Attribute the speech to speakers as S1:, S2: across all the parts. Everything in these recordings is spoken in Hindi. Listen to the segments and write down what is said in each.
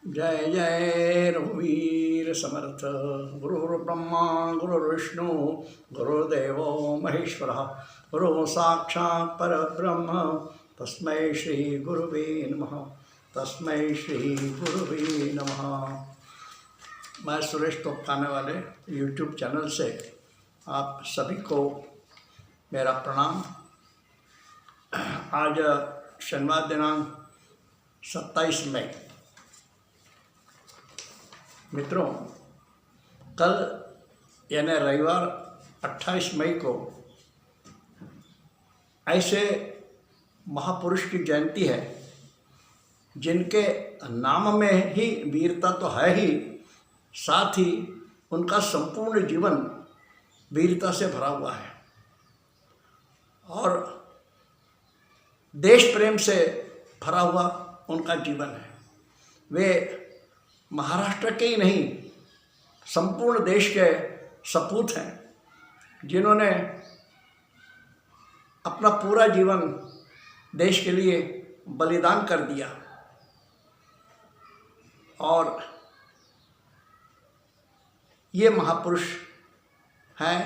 S1: जय जय रघुवीर समर्थ। गुरुर्ब्रह्मा गुरुर्विष्णु गुरुर्देवो महेश्वरः। गुरु साक्षात् परब्रह्म तस्मै श्री गुरुवे नमः। तस्मै श्री गुरुवे नमः। मैं सुरेश तोपखाने वाले यूट्यूब चैनल से आप सभी को मेरा प्रणाम। आज शनिवार दिनांक 27 मई। मित्रों, कल यानी रविवार 28 मई को ऐसे महापुरुष की जयंती है जिनके नाम में ही वीरता तो है ही, साथ ही उनका संपूर्ण जीवन वीरता से भरा हुआ है और देश प्रेम से भरा हुआ उनका जीवन है। वे महाराष्ट्र के ही नहीं, संपूर्ण देश के सपूत हैं जिन्होंने अपना पूरा जीवन देश के लिए बलिदान कर दिया। और ये महापुरुष हैं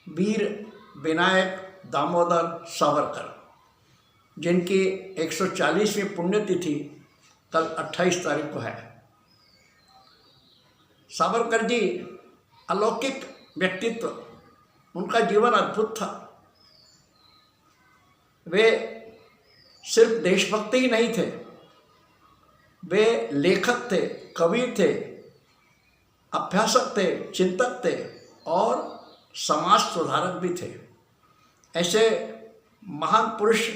S1: वीर विनायक दामोदर सावरकर, जिनकी 140वीं पुण्यतिथि कल 28 तारीख को है। सावरकर जी अलौकिक व्यक्तित्व, उनका जीवन अद्भुत था। वे सिर्फ देशभक्त ही नहीं थे, वे लेखक थे, कवि थे, अभ्यासक थे, चिंतक थे और समाज सुधारक भी थे। ऐसे महान पुरुष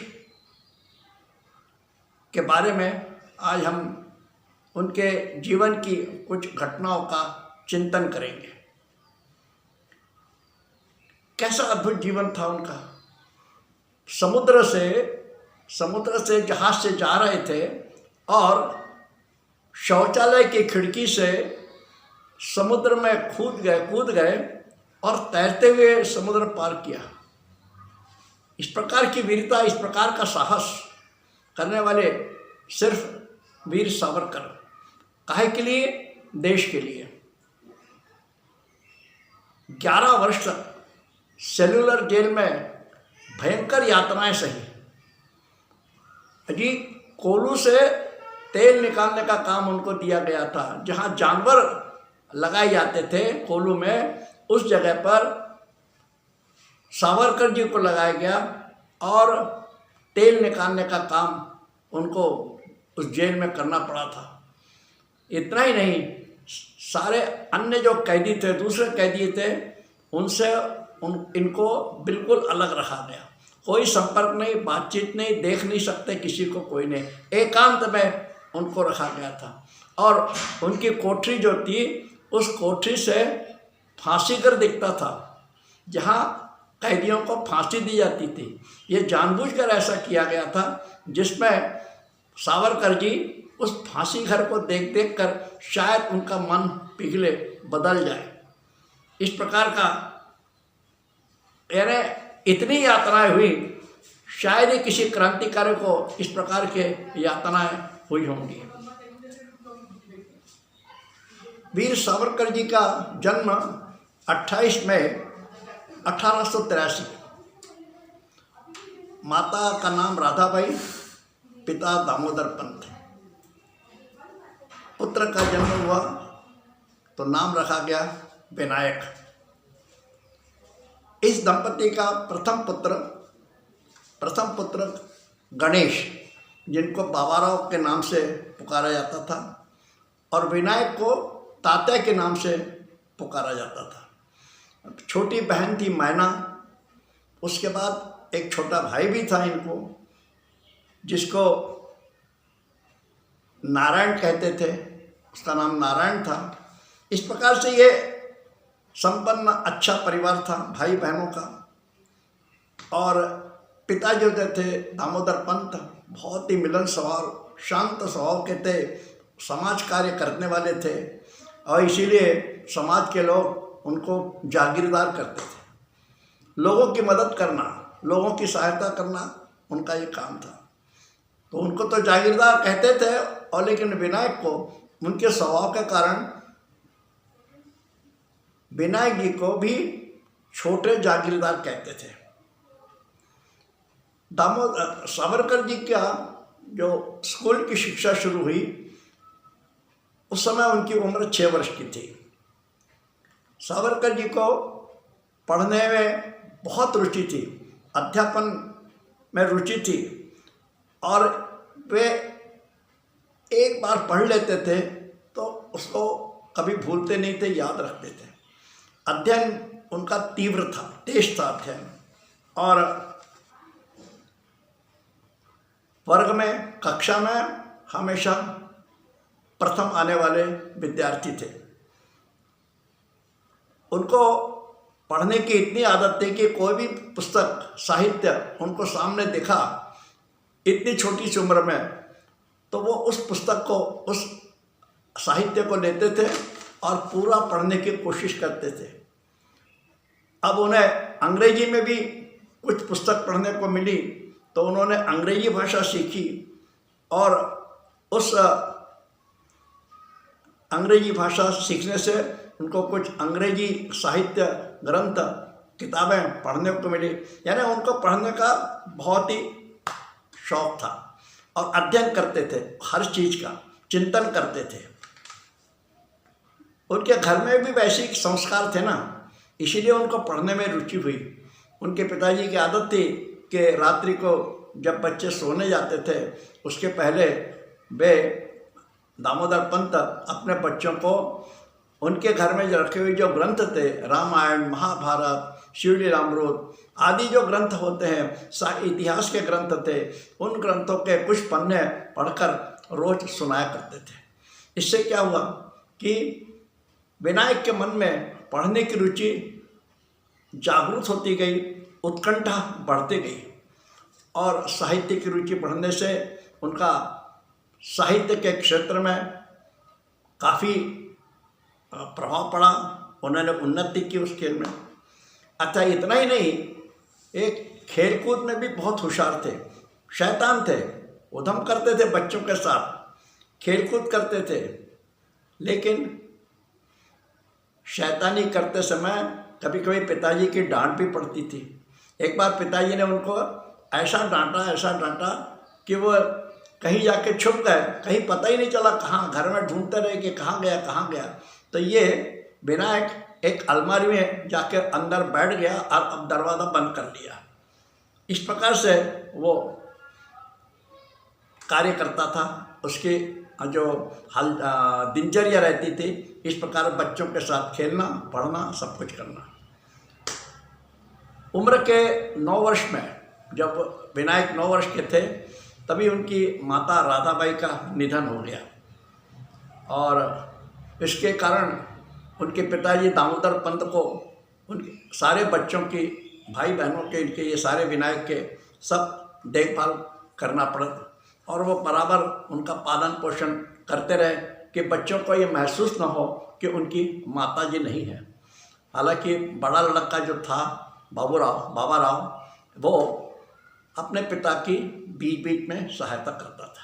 S1: के बारे में आज हम उनके जीवन की कुछ घटनाओं का चिंतन करेंगे। कैसा अद्भुत जीवन था उनका। समुद्र से जहाज से जा रहे थे और शौचालय की खिड़की से समुद्र में कूद गए और तैरते हुए समुद्र पार किया। इस प्रकार की वीरता, इस प्रकार का साहस करने वाले सिर्फ वीर सावरकर। काहे के लिए? देश के लिए। 11 वर्ष तक सेल्युलर जेल में भयंकर यातनाएं सही। अजी, कोल्हू से तेल निकालने का काम उनको दिया गया था। जहां जानवर लगाए जाते थे कोल्हू में, उस जगह पर सावरकर जी को लगाया गया और तेल निकालने का काम उनको उस जेल में करना पड़ा था। इतना ही नहीं, सारे अन्य जो कैदी थे, दूसरे कैदी थे, उनसे इनको बिल्कुल अलग रखा गया। कोई संपर्क नहीं, बातचीत नहीं, देख नहीं सकते किसी को, कोई नहीं, एकांत में उनको रखा गया था। और उनकी कोठरी जो थी, उस कोठरी से फांसी घर दिखता था, जहाँ कैदियों को फांसी दी जाती थी। ये जानबूझकर ऐसा किया गया था जिसमें सावरकर जी उस फांसी घर को देख देख कर शायद उनका मन पिघले, बदल जाए। इस प्रकार का, यानी इतनी यातनाएं हुई, शायद ही किसी क्रांतिकारी को इस प्रकार के यातनाएं हुई होंगी। वीर सावरकर जी का जन्म 28 मई 1883। माता का नाम राधाबाई, पिता दामोदर पंत। पुत्र का जन्म हुआ तो नाम रखा गया विनायक। इस दंपति का प्रथम पुत्र गणेश, जिनको बाबाराव के नाम से पुकारा जाता था, और विनायक को तात्या के नाम से पुकारा जाता था। छोटी बहन थी मैना। उसके बाद एक छोटा भाई भी था इनको, जिसको नारायण कहते थे, उसका नाम नारायण था। इस प्रकार से ये संपन्न अच्छा परिवार था भाई बहनों का। और पिता जो थे दामोदर पंत, बहुत ही मिलन स्वभाव, शांत स्वभाव के थे, समाज कार्य करने वाले थे और इसीलिए समाज के लोग उनको जागीरदार करते थे। लोगों की मदद करना, लोगों की सहायता करना उनका ये काम था। तो उनको तो जागीरदार कहते थे, और लेकिन विनायक को उनके स्वभाव के कारण विनायक जी को भी छोटे जागीरदार कहते थे। दामोदर सावरकर जी का जो स्कूल की शिक्षा शुरू हुई उस समय उनकी उम्र 6 वर्ष की थी। सावरकर जी को पढ़ने में बहुत रुचि थी, अध्यापन में रुचि थी, और वे एक बार पढ़ लेते थे तो उसको कभी भूलते नहीं थे, याद रखते थे। अध्ययन उनका तीव्र था, तेज था अध्ययन, और वर्ग में, कक्षा में हमेशा प्रथम आने वाले विद्यार्थी थे। उनको पढ़ने की इतनी आदत थी कि कोई भी पुस्तक, साहित्य उनको सामने दिखा इतनी छोटी सी उम्र में, तो वो उस पुस्तक को, उस साहित्य को लेते थे और पूरा पढ़ने की कोशिश करते थे। अब उन्हें अंग्रेजी में भी कुछ पुस्तक पढ़ने को मिली तो उन्होंने अंग्रेजी भाषा सीखी, और उस अंग्रेजी भाषा सीखने से उनको कुछ अंग्रेजी साहित्य ग्रंथ, किताबें पढ़ने को मिली। यानी उनको पढ़ने का बहुत ही शौक था और अध्ययन करते थे, हर चीज़ का चिंतन करते थे। उनके घर में भी वैसे ही संस्कार थे ना, इसीलिए उनको पढ़ने में रुचि हुई। उनके पिताजी की आदत थी कि रात्रि को जब बच्चे सोने जाते थे उसके पहले वे दामोदर पंत अपने बच्चों को उनके घर में जो रखे हुए जो ग्रंथ थे, रामायण, महाभारत, शिवलीलामृत आदि जो ग्रंथ होते हैं, इतिहास के ग्रंथ थे, उन ग्रंथों के कुछ पन्ने पढ़कर रोज सुनाया करते थे। इससे क्या हुआ कि विनायक के मन में पढ़ने की रुचि जागृत होती गई, उत्कंठा बढ़ती गई, और साहित्य की रुचि बढ़ने से उनका साहित्य के क्षेत्र में काफ़ी प्रभाव पड़ा। उन्होंने उन्नति की उस खेल में। अच्छा, इतना ही नहीं, एक खेलकूद में भी बहुत होशियार थे, शैतान थे, उधम करते थे बच्चों के साथ, खेलकूद करते थे, लेकिन शैतानी करते समय कभी कभी पिताजी की डांट भी पड़ती थी। एक बार पिताजी ने उनको ऐसा डांटा कि वो कहीं जाके छुप गए, कहीं पता ही नहीं चला कहाँ, घर में ढूंढते रहे कि कहाँ गया। तो ये विनायक एक अलमारी में जाके अंदर बैठ गया और अब दरवाज़ा बंद कर लिया। इस प्रकार से वो कार्य करता था। उसकी जो दिनचर्या रहती थी, इस प्रकार बच्चों के साथ खेलना, पढ़ना, सब कुछ करना। उम्र के 9 वर्ष में, जब विनायक 9 वर्ष के थे, तभी उनकी माता राधाबाई का निधन हो गया, और इसके कारण उनके पिताजी दामोदर पंत को उनके सारे बच्चों की, भाई बहनों के, इनके ये सारे विनायक के सब देखभाल करना पड़ा, और वो बराबर उनका पालन पोषण करते रहे कि बच्चों को ये महसूस न हो कि उनकी माता जी नहीं है। हालांकि बड़ा लड़का जो था बाबा राव, वो अपने पिता की बीच बीच में सहायता करता था।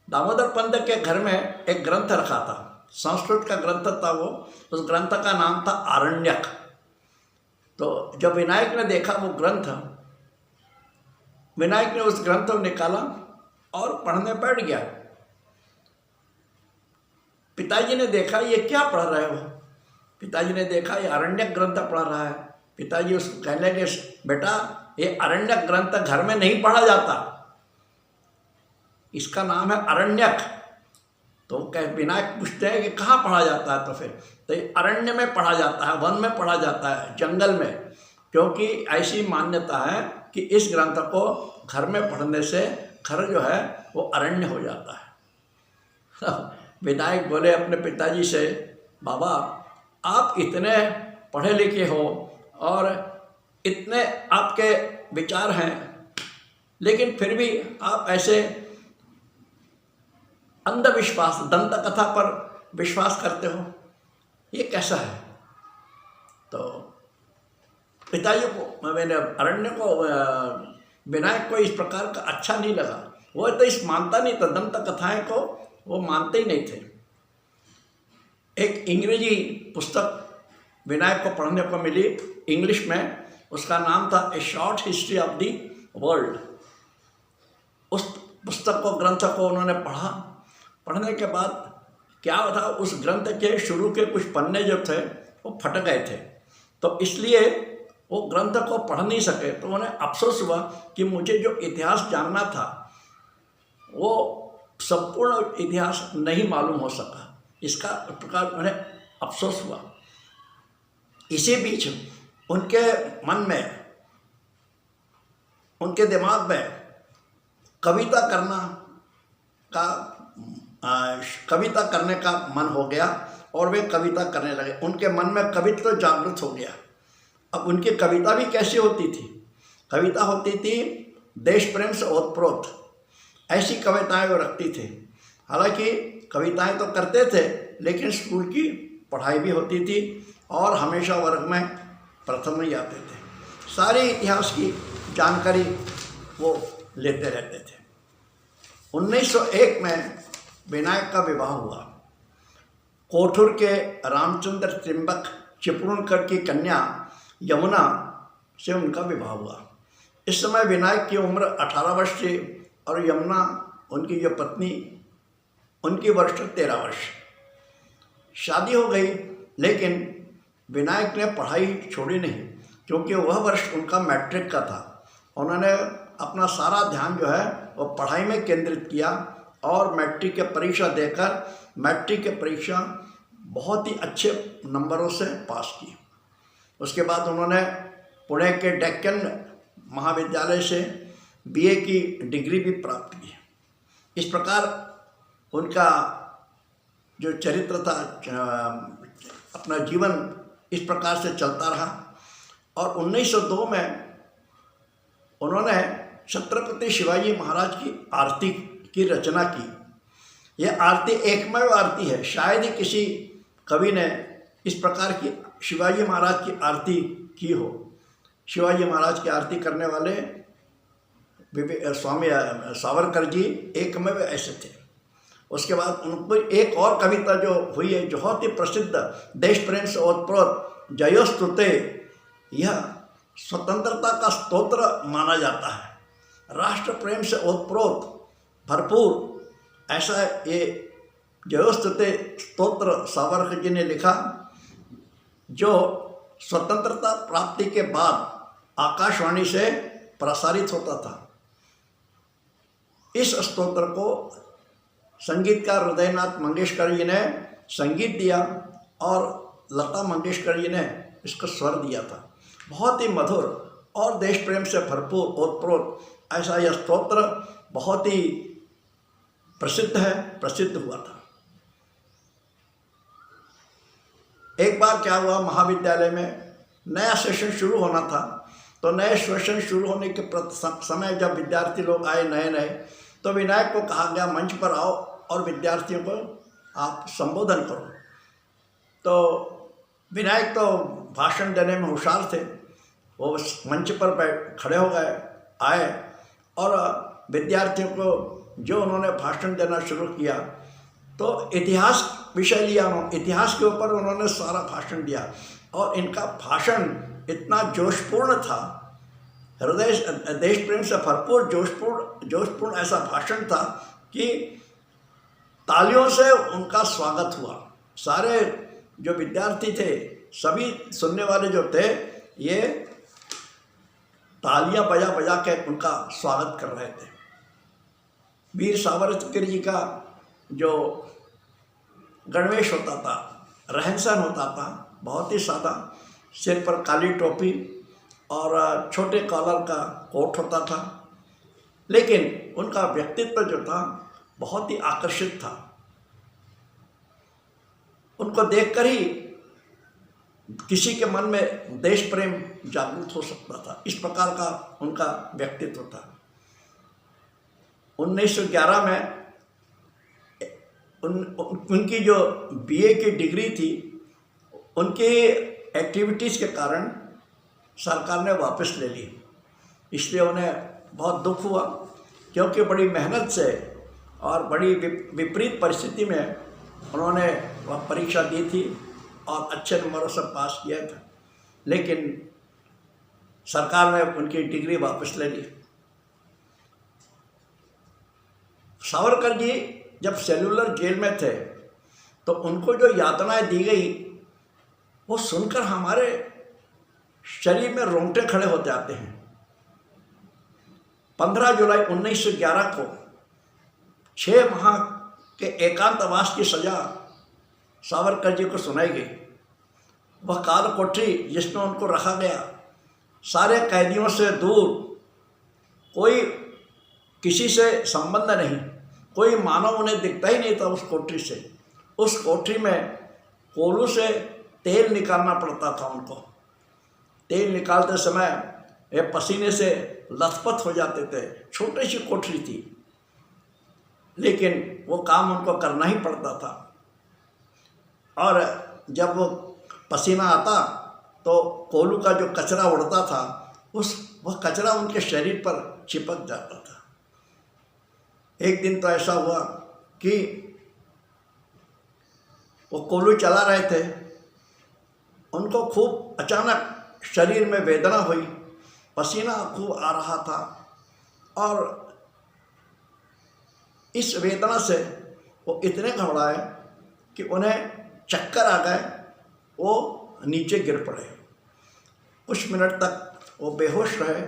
S1: दामोदर पंत के घर में एक ग्रंथ रखा था, संस्कृत का ग्रंथ था वो, उस ग्रंथ का नाम था आरण्यक। तो जब विनायक ने देखा वो ग्रंथ, विनायक ने उस ग्रंथ को निकाला और पढ़ने बैठ गया। पिताजी ने देखा ये क्या पढ़ रहे हो। पिताजी ने देखा ये अरण्यक ग्रंथ पढ़ रहा है। पिताजी उसको कहने लगे, बेटा ये अरण्यक ग्रंथ घर में नहीं पढ़ा जाता, इसका नाम है अरण्यक। तो विनायक पूछते हैं कि कहाँ पढ़ा जाता है, तो ये अरण्य में पढ़ा जाता है, वन में पढ़ा जाता है, जंगल में, क्योंकि ऐसी मान्यता है कि इस ग्रंथ को घर में पढ़ने से घर जो है वो अरण्य हो जाता है। विनायक बोले अपने पिताजी से, बाबा आप इतने पढ़े लिखे हो और इतने आपके विचार हैं, लेकिन फिर भी आप ऐसे अंधविश्वास, दंत कथा पर विश्वास करते हो, ये कैसा है। तो पिताजी को, मैंने अरण्य को विनायक को इस प्रकार का अच्छा नहीं लगा। वो तो इस मानता नहीं था, दंत कथाएं को वो मानते ही नहीं थे। एक अंग्रेजी पुस्तक विनायक को पढ़ने को मिली इंग्लिश में, उसका नाम था ए short history of the world. उस पुस्तक को, ग्रंथ को उन्होंने पढ़ा। पढ़ने के बाद क्या था, उस ग्रंथ के शुरू के कुछ पन्ने जो थे वो फट गए थे, तो इसलिए वो ग्रंथ को पढ़ नहीं सके। तो उन्हें अफसोस हुआ कि मुझे जो इतिहास जानना था वो संपूर्ण इतिहास नहीं मालूम हो सका। इसका प्रकार उन्हें अफसोस हुआ। इसी बीच उनके मन में, उनके दिमाग में कविता करने का मन हो गया और वे कविता करने लगे। उनके मन में कवित्व तो जागृत हो गया। अब उनकी कविता भी कैसी होती थी? कविता होती थी देश प्रेम से ओतप्रोत, ऐसी कविताएं वो रखती थे। हालांकि कविताएं तो करते थे, लेकिन स्कूल की पढ़ाई भी होती थी और हमेशा वर्ग में प्रथम ही आते थे। सारे इतिहास की जानकारी वो लेते रहते थे। 1901 में विनायक का विवाह हुआ। कोठुर के रामचंद्र त्रिंबक चिपळूणकर की कन्या यमुना से उनका विवाह हुआ। इस समय विनायक की उम्र 18 वर्ष थी और यमुना, उनकी जो पत्नी, उनकी वर्ष 13 वर्ष। शादी हो गई, लेकिन विनायक ने पढ़ाई छोड़ी नहीं, क्योंकि वह वर्ष उनका मैट्रिक का था। उन्होंने अपना सारा ध्यान जो है वो पढ़ाई में केंद्रित किया और मैट्रिक की परीक्षा देकर मैट्रिक की परीक्षा बहुत ही अच्छे नंबरों से पास की। उसके बाद उन्होंने पुणे के डेक्कन महाविद्यालय से बीए की डिग्री भी प्राप्त की। इस प्रकार उनका जो चरित्र था, अपना जीवन इस प्रकार से चलता रहा। और 1902 में उन्होंने छत्रपति शिवाजी महाराज की आरती की रचना की। यह आरती एकमेव आरती है, शायद ही किसी कवि ने इस प्रकार की शिवाजी महाराज की आरती की हो। शिवाजी महाराज की आरती करने वाले स्वामी सावरकर जी एकमेव ऐसे थे। उसके बाद उन पर एक और कविता जो हुई है, जो बहुत ही प्रसिद्ध, देश प्रेम से ओतप्रोत जयोस्तुते, यह स्वतंत्रता का स्तोत्र माना जाता है। राष्ट्र प्रेम से ओतप्रोत भरपूर ऐसा ये जयोस्तुते स्तोत्र सावरकर जी ने लिखा, जो स्वतंत्रता प्राप्ति के बाद आकाशवाणी से प्रसारित होता था। इस स्तोत्र को संगीतकार हृदयनाथ मंगेशकर जी ने संगीत दिया और लता मंगेशकर जी ने इसको स्वर दिया था। बहुत ही मधुर और देश प्रेम से भरपूर ओतप्रोत ऐसा यह स्तोत्र बहुत ही प्रसिद्ध है, प्रसिद्ध हुआ था। एक बार क्या हुआ, महाविद्यालय में नया सेशन शुरू होना था, तो नए सेशन शुरू होने के समय जब विद्यार्थी लोग आए नए, तो विनायक को कहा गया मंच पर आओ और विद्यार्थियों को आप संबोधन करो। तो विनायक तो भाषण देने में होशियार थे, वो मंच पर खड़े हो गए, आए और विद्यार्थियों को जो उन्होंने भाषण देना शुरू किया, तो इतिहास विषय लिया। इतिहास के ऊपर उन्होंने सारा भाषण दिया और इनका भाषण इतना जोशपूर्ण था, हृदय देश प्रेम से भरपूर जोशपूर्ण ऐसा भाषण था कि तालियों से उनका स्वागत हुआ। सारे जो विद्यार्थी थे, सभी सुनने वाले जो थे, ये तालियां बजा बजा के उनका स्वागत कर रहे थे। वीर सावरकर जी का जो गणवेश होता था, रहन सहन होता था, बहुत ही सादा, सिर पर काली टोपी और छोटे कॉलर का कोट होता था, लेकिन उनका व्यक्तित्व जो था बहुत ही आकर्षित था। उनको देखकर ही किसी के मन में देश प्रेम जागृत हो सकता था, इस प्रकार का उनका व्यक्तित्व था। 1911 में उनकी जो बीए की डिग्री थी, उनकी एक्टिविटीज़ के कारण सरकार ने वापस ले ली, इसलिए उन्हें बहुत दुख हुआ, क्योंकि बड़ी मेहनत से और बड़ी विपरीत परिस्थिति में उन्होंने वह परीक्षा दी थी और अच्छे नंबरों से पास किया था, लेकिन सरकार ने उनकी डिग्री वापस ले ली। सावरकर जी जब सेलुलर जेल में थे तो उनको जो यातनाएं दी गई वो सुनकर हमारे शरीर में रोंगटे खड़े होते आते हैं। 15 जुलाई 1911 को 6 माह के एकांतवास की सजा सावरकर जी को सुनाई गई। वह काल कोठरी जिसमें उनको रखा गया, सारे कैदियों से दूर, कोई किसी से संबंध नहीं, कोई मानव उन्हें दिखता ही नहीं था उस कोठरी से। उस कोठरी में कोलू से तेल निकालना पड़ता था उनको। तेल निकालते समय ये पसीने से लथपथ हो जाते थे। छोटी सी कोठरी थी, लेकिन वो काम उनको करना ही पड़ता था। और जब वो पसीना आता तो कोलू का जो कचरा उड़ता था वह कचरा उनके शरीर पर चिपक जाता था। एक दिन तो ऐसा हुआ कि वो कोलू चला रहे थे, उनको खूब अचानक शरीर में वेदना हुई, पसीना खूब आ रहा था और इस वेदना से वो इतने घबराए कि उन्हें चक्कर आ गए, वो नीचे गिर पड़े। कुछ मिनट तक वो बेहोश रहे,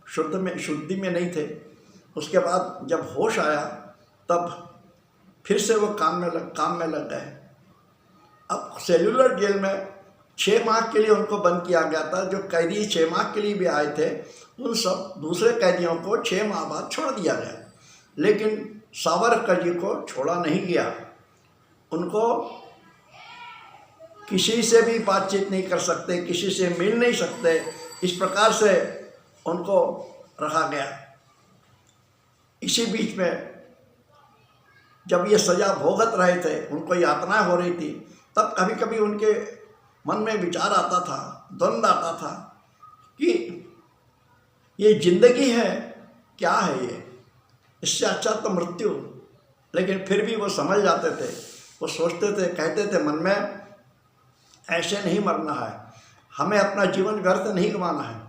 S1: शुद्धि में नहीं थे। उसके बाद जब होश आया तब फिर से वो काम में लग गए। अब सेलुलर जेल में 6 माह के लिए उनको बंद किया गया था। जो कैदी 6 माह के लिए भी आए थे उन सब दूसरे कैदियों को 6 माह बाद छोड़ दिया गया, लेकिन सावरकर जी को छोड़ा नहीं गया। उनको किसी से भी बातचीत नहीं कर सकते, किसी से मिल नहीं सकते, इस प्रकार से उनको रखा गया। इसी बीच में जब ये सज़ा भोगत रहे थे, उनको यातनाएं हो रही थी, तब कभी कभी उनके मन में विचार आता था, द्वंद्व आता था कि ये जिंदगी है, क्या है ये, इससे अच्छा तो मृत्यु। लेकिन फिर भी वो समझ जाते थे, वो सोचते थे, कहते थे मन में, ऐसे नहीं मरना है, हमें अपना जीवन व्यर्थ नहीं गंवाना है,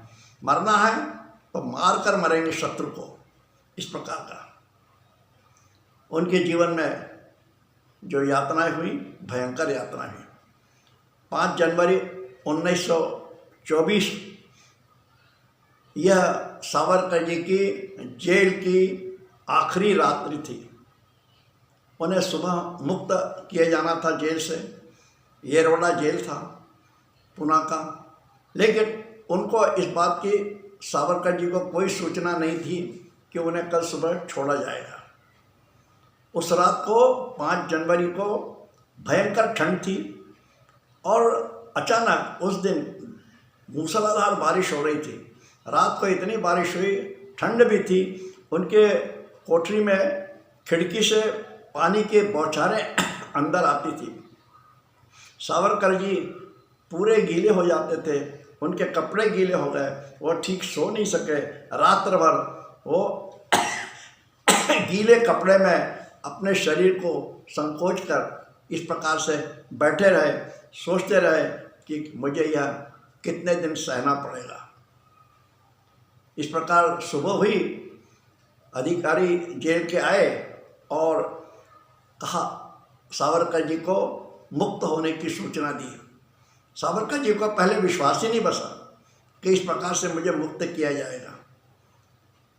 S1: मरना है तो मार कर मरेंगे शत्रु को। इस प्रकार का उनके जीवन में जो यातनाएं हुई, भयंकर यातनाएं हुई। 5 जनवरी 1924 यह सावरकर जी की जेल की आखिरी रात्रि थी। उन्हें सुबह मुक्त किए जाना था जेल से। येरवड़ा जेल था पुणे का, लेकिन उनको इस बात की सावरकर जी को कोई सूचना नहीं थी कि उन्हें कल सुबह छोड़ा जाएगा। उस रात को 5 जनवरी को भयंकर ठंड थी और अचानक उस दिन मूसलाधार बारिश हो रही थी। रात को इतनी बारिश हुई, ठंड भी थी। उनके कोठरी में खिड़की से पानी के बौछारें अंदर आती थी। सावरकर जी पूरे गीले हो जाते थे, उनके कपड़े गीले हो गए, वो ठीक सो नहीं सके। रात्र भर वो गीले कपड़े में अपने शरीर को संकोच कर इस प्रकार से बैठे रहे, सोचते रहे कि मुझे यह कितने दिन सहना पड़ेगा। इस प्रकार सुबह हुई, अधिकारी जेल के आए और कहा, सावरकर जी को मुक्त होने की सूचना दी। सावरकर जी को पहले विश्वास ही नहीं बसा कि इस प्रकार से मुझे मुक्त किया जाएगा,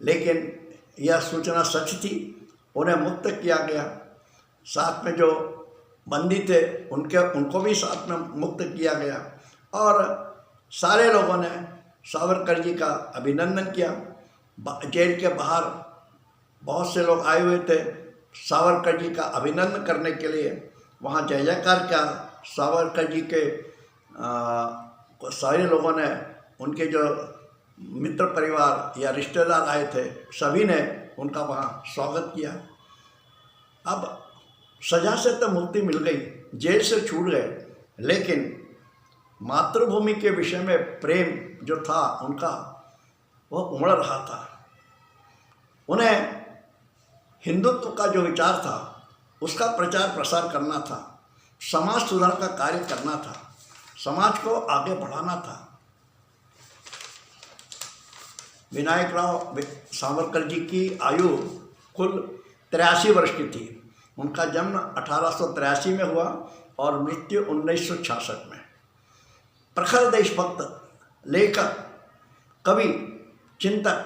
S1: लेकिन यह सूचना सच थी। उन्हें मुक्त किया गया। साथ में जो बंदी थे उनको भी साथ में मुक्त किया गया और सारे लोगों ने सावरकर जी का अभिनंदन किया। जेल के बाहर बहुत से लोग आए हुए थे सावरकर जी का अभिनंदन करने के लिए। वहाँ जय जयकार किया। सावरकर जी के सारे लोगों ने, उनके जो मित्र परिवार या रिश्तेदार आए थे, सभी ने उनका वहाँ स्वागत किया। अब सजा से तो मुक्ति मिल गई, जेल से छूट गए, लेकिन मातृभूमि के विषय में प्रेम जो था उनका, वह उमड़ रहा था। उन्हें हिंदुत्व का जो विचार था उसका प्रचार प्रसार करना था, समाज सुधार का कार्य करना था, समाज को आगे बढ़ाना था। विनायकराव सावरकर जी की आयु कुल 83 वर्ष की थी। उनका जन्म 1883 में हुआ और मृत्यु 1966 में। प्रखर देशभक्त, लेखक, कवि, चिंतक,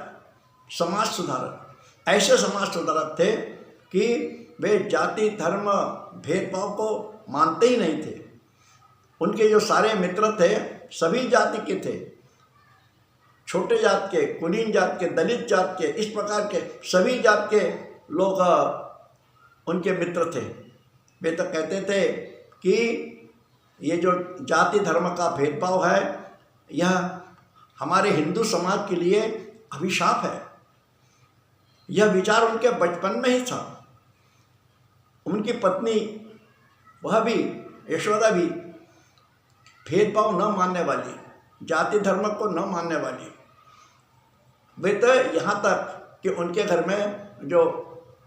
S1: समाज सुधारक, ऐसे समाज सुधारक थे कि वे जाति धर्म भेदभाव को मानते ही नहीं थे। उनके जो सारे मित्र थे सभी जाति के थे, छोटे जात के, कुलीन जात के, दलित जात के, इस प्रकार के सभी जात के लोग उनके मित्र थे। वे तो कहते थे कि ये जो जाति धर्म का भेदभाव है यह हमारे हिंदू समाज के लिए अभिशाप है। यह विचार उनके बचपन में ही था। उनकी पत्नी वह भी, यशोदा भी, भेदभाव न मानने वाली, जाति धर्म को न मानने वाली। वे तो यहाँ तक कि उनके घर में जो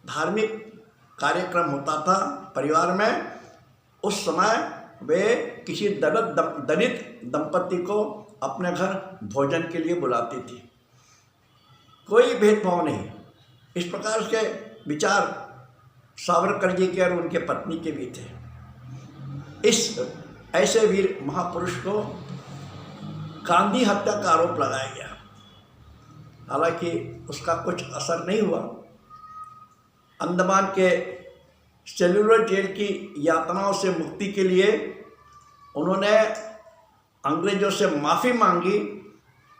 S1: धार्मिक कार्यक्रम होता था परिवार में, उस समय वे किसी दलित दंपति को अपने घर भोजन के लिए बुलाती थी। कोई भेदभाव नहीं। इस प्रकार के विचार सावरकर जी के और उनके पत्नी के भी थे। इस ऐसे वीर महापुरुष को गांधी हत्या का आरोप लगाया गया। हालांकि उसका कुछ असर नहीं हुआ। अंडमान के सेल्युलर जेल की यातनाओं से मुक्ति के लिए उन्होंने अंग्रेजों से माफ़ी मांगी,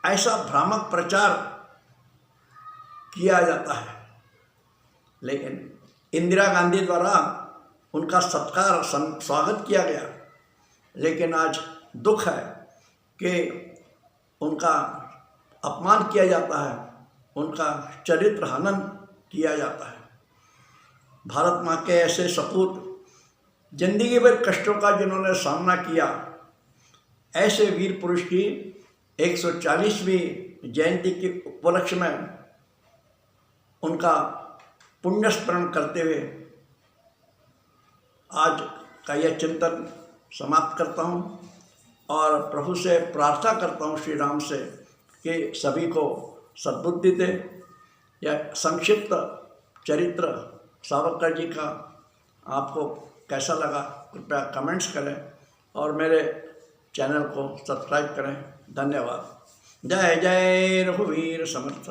S1: ऐसा भ्रामक प्रचार किया जाता है। लेकिन इंदिरा गांधी द्वारा उनका सत्कार स्वागत किया गया। लेकिन आज दुख है कि उनका अपमान किया जाता है, उनका चरित्र हनन किया जाता है। भारत माँ के ऐसे सपूत, जिंदगी भर कष्टों का जिन्होंने सामना किया, ऐसे वीर पुरुष की 140वीं जयंती के उपलक्ष्य में उनका पुण्य स्मरण करते हुए आज का यह चिंतन समाप्त करता हूँ और प्रभु से प्रार्थना करता हूँ, श्री राम से, कि सभी को सद्बुद्धि दे। यह संक्षिप्त चरित्र सावरकर जी का आपको कैसा लगा कृपया कमेंट्स करें और मेरे चैनल को सब्सक्राइब करें। धन्यवाद। जय जय रघुवीर समर्थ।